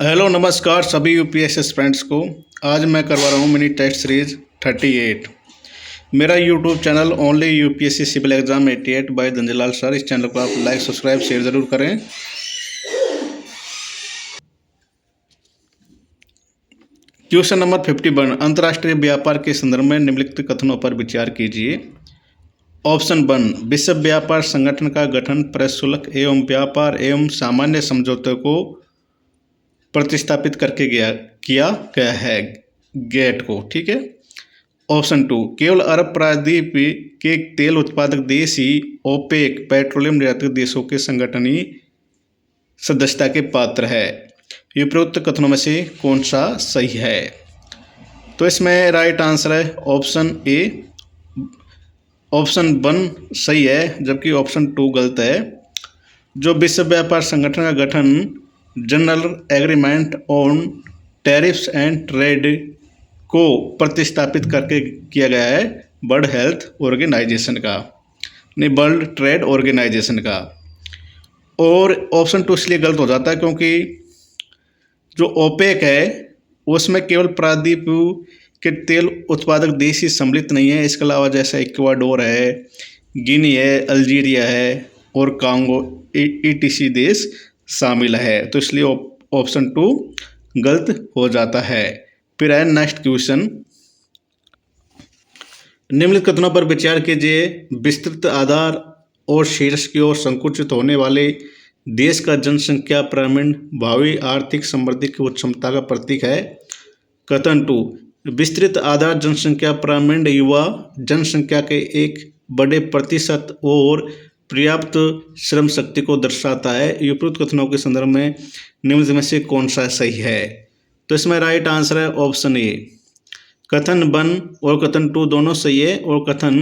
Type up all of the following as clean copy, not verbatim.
Hello नमस्कार सभी UPSC friends को। आज मैं करवा रहा हूँ मिनी टेस्ट सीरीज 38। मेरा YouTube channel only UPSC civil exam 88 by Dhanjlal sir. इस चैनल को आप लाइक सब्सक्राइब शेयर ज़रूर करें। क्वेश्चन नंबर 51, अंतर्राष्ट्रीय व्यापार के संदर्भ में निम्नलिखित कथनों पर विचार कीजिए। ऑप्शन 1, विश्व व्यापार संगठन का गठन प्रशुल्क एवं व्यापार एवं सामान्य समझौते को प्रतिस्थापित करके किया गया है, गेट को। ठीक है। ऑप्शन 2, केवल अरब प्रायद्वीप के तेल उत्पादक देश ही ओपेक पेट्रोलियम निर्यातक देशों के संगठनी सदस्यता के पात्र है। उपरोक्त कथनों में से कौन सा सही है? तो इसमें राइट आंसर है ऑप्शन ए। ऑप्शन 1 सही है, जबकि ऑप्शन 2 गलत है। जो विश्व व्यापार संगठन का गठन general agreement on tariffs and trade को प्रतिस्थापित करके किया गया है वर्ल्ड हेल्थ ऑर्गेनाइजेशन का, नहीं वर्ल्ड ट्रेड ऑर्गेनाइजेशन का। और ऑप्शन 2 इसलिए गलत हो जाता है क्योंकि जो ओपेक है उसमें केवल प्रायद्वीप के तेल उत्पादक देश ही सम्मिलित नहीं है। इसके अलावा जैसे इक्वाडोर है, गिनी है, अल्जीरिया है और कांगो ETC देश शामिल है। तो इसलिए ऑप्शन 2 गलत हो जाता है। फिर है नेक्स्ट क्वेश्चन। निम्नलिखित कथनों पर विचार कीजिए। विस्तृत आधार और शीर्ष की ओर संकुचित होने वाले देश का जनसंख्या पिरामिड भावी आर्थिक समृद्धि की उच्च क्षमता का प्रतीक है। कथन 2, विस्तृत आधार जनसंख्या पिरामिड युवा जनसंख्या के एक बड़े प्रतिशत और पर्याप्त श्रम शक्ति को दर्शाता है। उपरोक्त कथनों के संदर्भ में निम्न में से कौन सा सही है? तो इसमें राइट आंसर है ऑप्शन ए। कथन 1 और कथन 2 दोनों सही है और कथन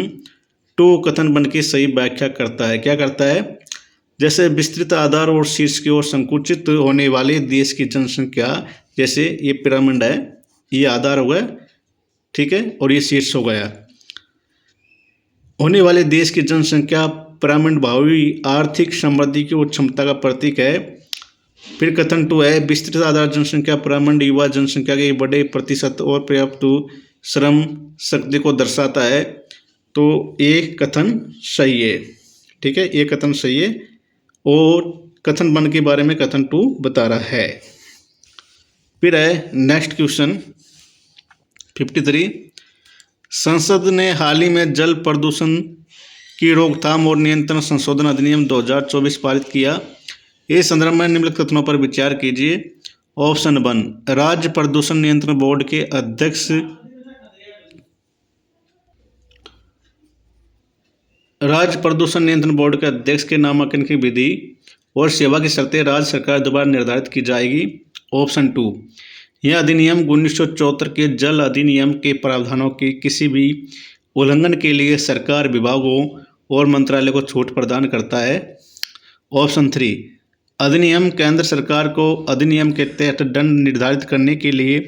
2 कथन 1 की सही व्याख्या करता है। क्या करता है? जैसे विस्तृत आधार और शीर्ष की ओर संकुचित होने वाले देश की जनसंख्या, जैसे ये पिरामिड है, ये आधार हो गया, ठीक है, और ये शीर्ष हो गया। होने वाले देश की जनसंख्या पिरामिड भावी आर्थिक समृद्धि की उच्च क्षमता का प्रतीक है। फिर कथन 2 है, विस्तृत आधार जनसंख्या पिरामिड युवा जनसंख्या के बड़े प्रतिशत और पर्याप्त श्रम शक्ति को दर्शाता है। तो ये कथन सही है। ठीक है, ये कथन सही है और कथन 1 के बारे में कथन 2 बता रहा है। फिर है नेक्स्ट क्वेश्चन 53, संसद ने हाल ही में जल प्रदूषण की रोकथाम और नियंत्रण संशोधन अधिनियम 2024 पारित किया। इस संदर्भ में निम्नलिखित कथनों पर विचार कीजिए। ऑप्शन 1, राज्य प्रदूषण नियंत्रण बोर्ड के अध्यक्ष के नामांकन की विधि और सेवा की शर्तें राज्य सरकार द्वारा निर्धारित की जाएगी। ऑप्शन 2, यह अधिनियम 1974 के जल अधिनियम के प्रावधानों के किसी भी उल्लंघन के लिए सरकार विभागों और मंत्रालय को छूट प्रदान करता है। ऑप्शन 3, अधिनियम केंद्र सरकार को अधिनियम के तहत दंड निर्धारित करने के लिए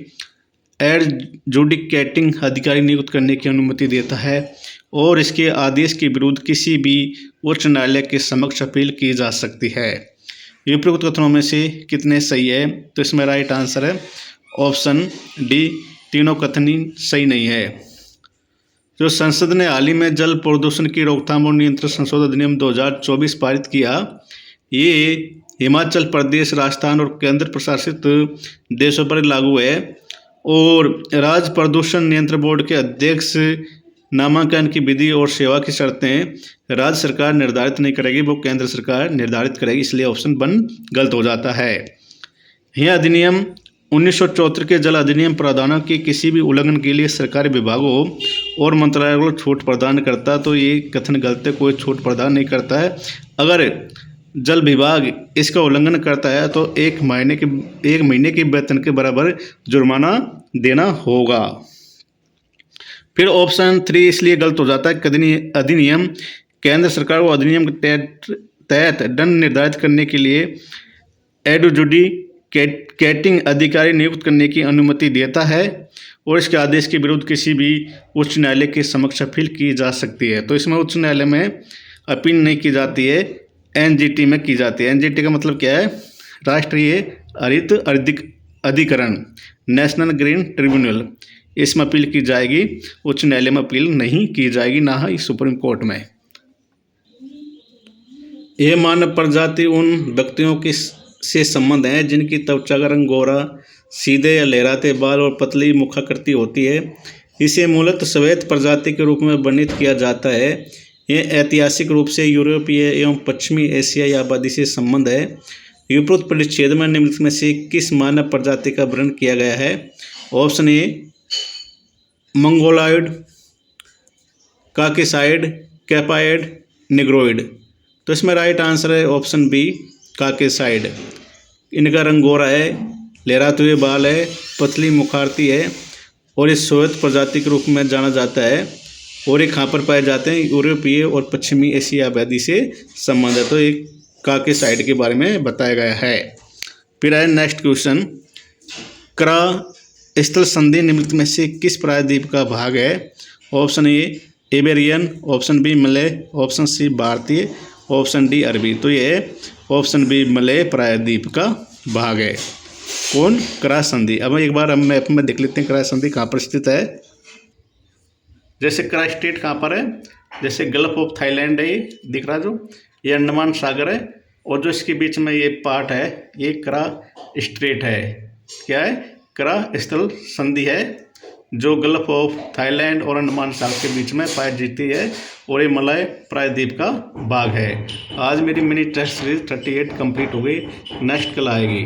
एडजुडिकेटिंग अधिकारी नियुक्त करने की अनुमति देता है और इसके आदेश के विरुद्ध किसी भी उच्च न्यायालय के समक्ष अपील की जा सकती है। उपरोक्त कथनों में से कितने सही है? तो इसमें राइट आंसर है ऑप्शन डी, तीनों कथन सही नहीं है। जो संसद ने हाल ही में जल प्रदूषण की रोकथाम और नियंत्रण संशोधन अधिनियम 2024 पारित किया, ये हिमाचल प्रदेश, राजस्थान और केंद्र प्रशासित देशों पर लागू है और राज्य प्रदूषण नियंत्रण बोर्ड के अध्यक्ष नामांकन की विधि और सेवा की शर्तें राज्य सरकार निर्धारित नहीं करेगी, वो केंद्र सरकार निर्धारित करेगी। इसलिए ऑप्शन 1 गलत हो जाता है। यह अधिनियम 1974 के जल अधिनियम प्रावधानों के किसी भी उल्लंघन के लिए सरकारी विभागों और मंत्रालयों को छूट प्रदान करता, तो ये कथन गलत है, कोई छूट प्रदान नहीं करता है। अगर जल विभाग इसका उल्लंघन करता है तो 1 महीने के वेतन के बराबर जुर्माना देना होगा। फिर ऑप्शन 3 इसलिए गलत हो जाता है कि अधिनियम केंद्र सरकार को अधिनियम के तहत दंड निर्धारित करने के लिए एडजुडिकेटिंग अधिकारी नियुक्त करने की अनुमति देता है और इसके आदेश के विरुद्ध किसी भी उच्च न्यायालय के समक्ष अपील की जा सकती है। तो इसमें उच्च न्यायालय में अपील नहीं की जाती है, NGT में की जाती है। NGT का मतलब क्या है? राष्ट्रीय हरित अधिकरण नेशनल ग्रीन ट्रिब्यूनल, इसमें अपील की जाएगी, उच्च न्यायालय में अपील नहीं की जाएगी, ना ही सुप्रीम कोर्ट में। ये मानव प्रजाति उन व्यक्तियों की से संबंध है जिनकी त्वचा का रंग गोरा, सीधे या लहराते बाल और पतली मुखाकृति होती है। इसे मूलतः श्वेत प्रजाति के रूप में वर्णित किया जाता है। यह ऐतिहासिक रूप से यूरोपीय एवं पश्चिमी एशियाई आबादी से संबंध है। उपरोक्त परिच्छेद में निम्नलिखित में से किस मानव प्रजाति का वर्णन किया गया है? Option a Mongoloid, Caucasoid, Capoid, Negroid. तो इसमें राइट आंसर है ऑप्शन बी काकेसाइड। इनका रंग गोरा है, लहराते हुए बाल है, पतली मुखाकृति है और इस श्वेत प्रजाति के रूप में जाना जाता है। और ये कहाँ पर पाए जाते हैं? यूरोपीय और पश्चिमी एशियाई आबादी से संबंध है। तो एक काकेसाइड के बारे में बताया गया है। फिर है नेक्स्ट क्वेश्चन, क्रा स्थल संधि निम्नलिखित में से किस प्रायद्वीप का भाग है? Option A Iberian, option B Malay, option C भारतीय, ऑप्शन डी अरबी। तो ये ऑप्शन बी मलय प्रायद्वीप का भाग है। कौन? क्रा संधि। अब एक बार हम मैप में देख लेते हैं क्रा संधि कहाँ पर स्थित है। जैसे क्रा स्टेट कहाँ पर है? जैसे गल्फ ऑफ थाईलैंड है, ये दिख रहा जो, ये अंडमान सागर है और जो इसके बीच में ये पार्ट है ये क्रा स्ट्रेट है। क्या है? क्रा स्थल संधि है जो गल्फ ऑफ थाईलैंड और अंडमान सागर के बीच में पाई जाती है और ये मलय प्रायद्वीप का भाग है। आज मेरी मिनी टेस्ट सीरीज 38 कंप्लीट हो गई। नेक्स्ट कल आएगी।